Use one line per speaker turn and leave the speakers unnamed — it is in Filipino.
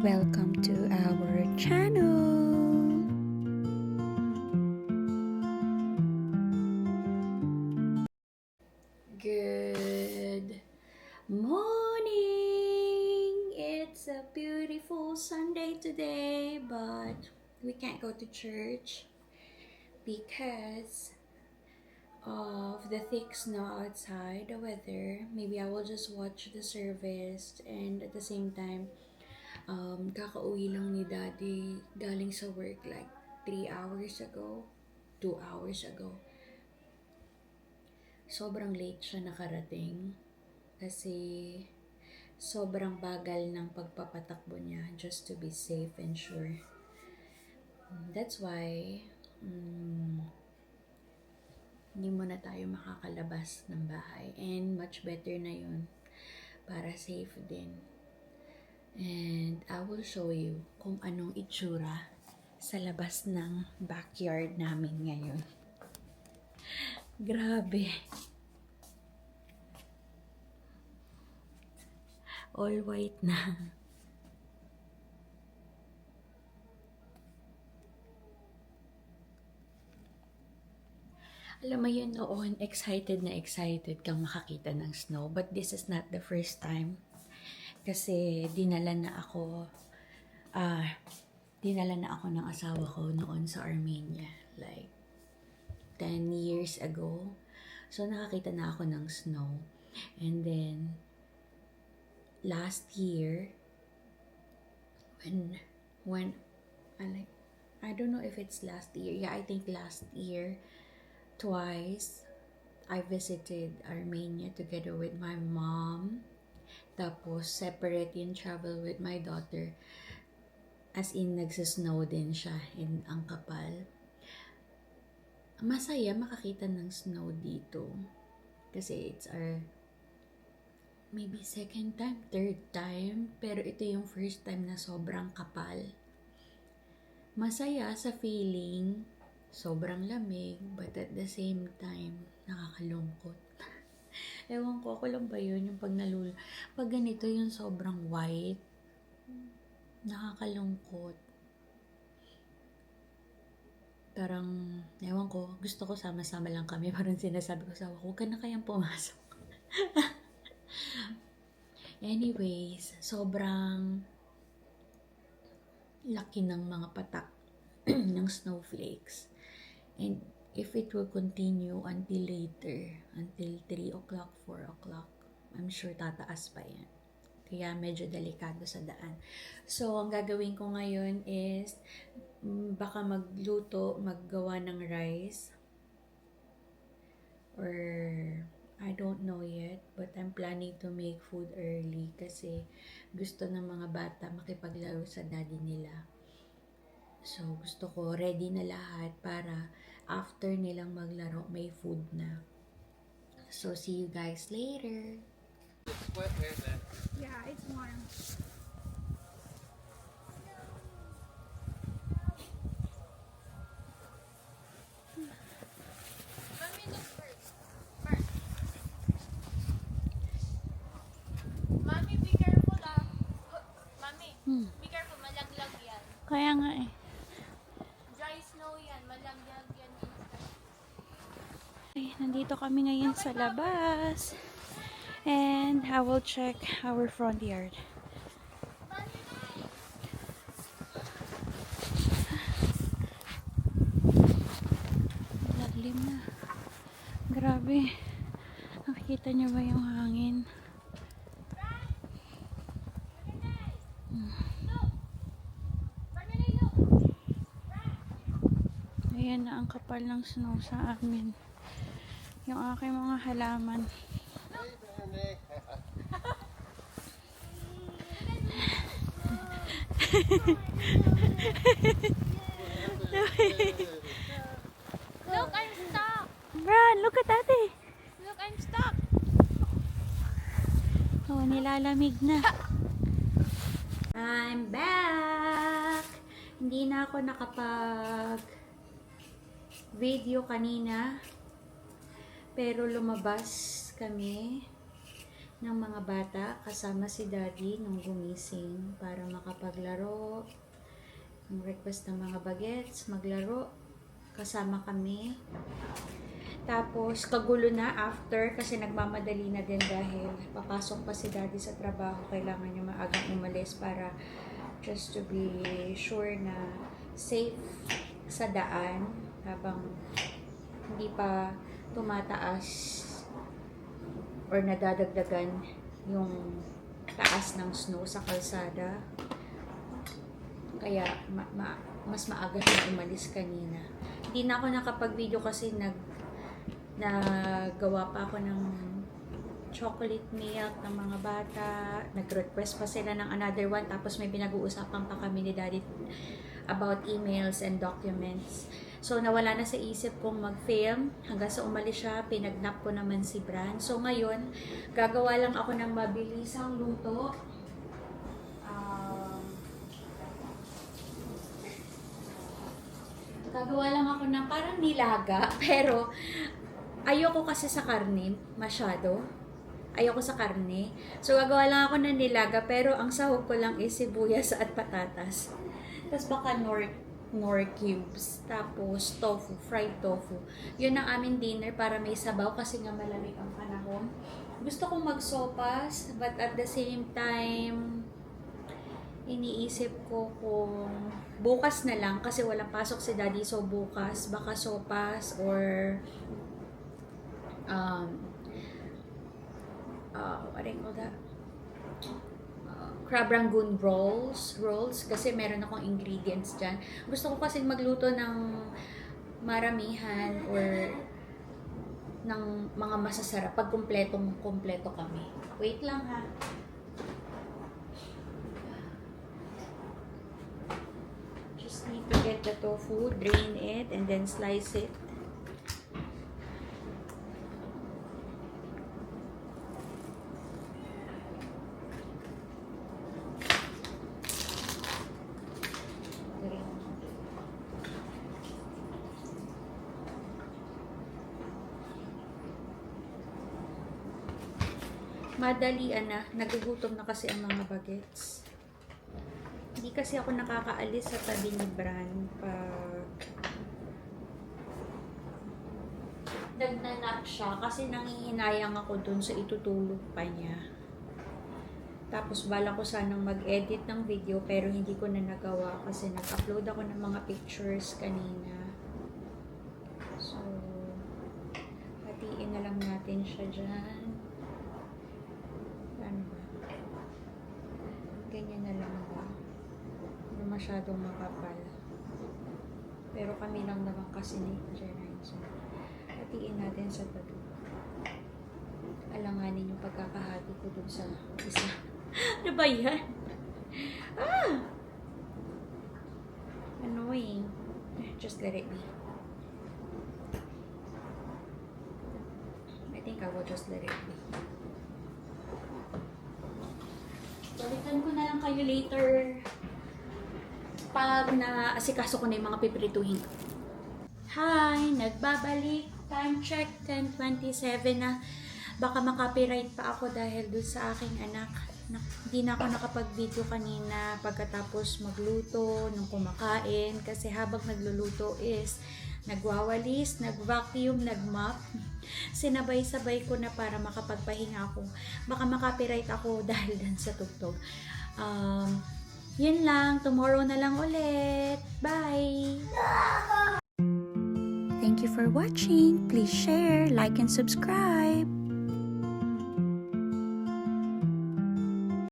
Welcome to our channel! Good morning! It's a beautiful Sunday today, but we can't go to church because of the thick snow outside, the weather. Maybe I will just watch the service, and at the same time, kakauwi lang ni Daddy galing sa work like 3 hours ago, 2 hours ago. Sobrang late siya nakarating kasi sobrang bagal ng pagpapatakbo niya just to be safe and sure. That's why hindi muna tayo makakalabas ng bahay, and much better na yun para safe din. And I will show you kung anong itsura sa labas ng backyard namin ngayon. Grabe. All white na. Alam mo yun noon, excited kang makakita ng snow. But this is not the first time. Kasi dinala na ako ng asawa ko noon sa Armenia. Like 10 years ago. So nakakita na ako ng snow. And then last year, when I don't know if it's last year. Yeah, I think last year, twice, I visited Armenia together with my mom. Tapos, separate yung travel with my daughter. As in, nagsasnow din siya. And ang kapal. Masaya makakita ng snow dito. Kasi it's our maybe second time, third time. Pero ito yung first time na sobrang kapal. Masaya sa feeling, sobrang lamig, but at the same time, nakakalungkot. Ewan ko, ako lang ba yun, yung pag ganito yung sobrang white, nakakalungkot. Parang, ewan ko, gusto ko sama-sama lang kami. Parang sinasabi ko sa huwag ka na kayang pumasok. Anyways, sobrang laki ng mga patak ng snowflakes. And if it will continue until later, until 3 o'clock, 4 o'clock, I'm sure tataas pa yan. Kaya medyo delikado sa daan. So, ang gagawin ko ngayon is, baka maggawa ng rice. Or, I don't know yet, but I'm planning to make food early kasi gusto ng mga bata makipaglaro sa daddy nila. So, gusto ko ready na lahat para after nilang maglaro, may food na. So, see you guys later.
It's wet here then.
Yeah, it's warm.
Mommy, look first. First. Mommy, be careful ah. Mommy, be careful. Malaglag yan.
Kaya nga eh.
Dry snow yan. Malaglag yan.
Ay, nandito kami ngayon sa labas. And I will check our front yard. Lalim na. Grabe. Nakikita niyo ba yung hangin? Ayan na ang kapal ng snow sa amin. Yung aking mga halaman.
Look, I'm stuck.
Bran, look at ate.
Look, I'm stuck.
Oh, nilalamig na. I'm back! Hindi na ako nakapag video kanina. Pero lumabas kami. ng mga bata kasama si Daddy nung gumising para makapaglaro. Yung request ng mga bagets, maglaro kasama kami. Tapos kagulo na after kasi nagmamadali na din dahil papasok pa si Daddy sa trabaho. Kailangan niya maagang umalis para just to be sure na safe sa daan habang hindi pa tumataas or nadadagdagan yung taas ng snow sa kalsada. Kaya mas maaga siya umalis kanina. Hindi na ako nakapag-video kasi nagawa pa ako ng chocolate milk ng mga bata. Nag-request pa sila ng another one. Tapos may pinag-uusapan pa kami ni Daddy about emails and documents. So, nawala na sa isip kong mag-film. Hanggang sa umalis siya, pinagnap ko naman si Bran. So, ngayon, gagawa lang ako ng mabilisang luto. Gagawa lang ako ng parang nilaga. Pero, ayoko kasi sa karne, masyado. Ayoko sa karne. So, gagawa lang ako ng nilaga. Pero, ang sahog ko lang is sibuyas at patatas. Tapos, baka nor cubes, tapos tofu, fried tofu. Yun ang aming dinner para may sabaw kasi nga malamig ang panahon. Gusto kong magsopas, but at the same time, iniisip ko kung bukas na lang kasi walang pasok si Daddy, so bukas, baka sopas or what do you call that? Crab rangoon rolls kasi meron akong ingredients dyan. Gusto ko kasi magluto ng maramihan or ng mga masasarap pag kompleto kami. Wait lang ha. Just need to get the tofu, drain it, and then slice it. Madalian na, nagugutom na kasi ang mga bagets. Hindi kasi ako nakakaalis sa tabi ni Bran pag nagnanap siya kasi nangihinayang ako dun sa itutulog pa niya. Tapos bala ko sanang mag-edit ng video pero hindi ko na nagawa kasi nag-upload ako ng mga pictures kanina. So, hatiin na lang natin siya dyan. Ano ba? Ganyan na lang ba? Hindi masyadong makapal. Pero kami lang naman kasi ni Jerain. So, hatiin natin sa tabi. Alanganin yung pagkakahati ko dun sa isa. Ano ba yan? Annoying. Just let it be. I think I will just let it be. Balikan ko na lang kayo later pag naasikaso ko na yung mga pipirituhin ko. Hi! Nagbabalik. Time check, 10:27 na. Baka makapiright pa ako dahil doon sa aking anak. Hindi na ako nakapag-video kanina pagkatapos magluto, nung kumakain. Kasi habang nagluluto is nagwawalis, nag-vacuum, nag-mop. Sinabay-sabay ko na para makapagpahinga ako. Baka makapiright ako dahil dan sa tugtog. Yun lang. Tomorrow na lang ulit. Bye! Thank you for watching. Please share, like, and subscribe.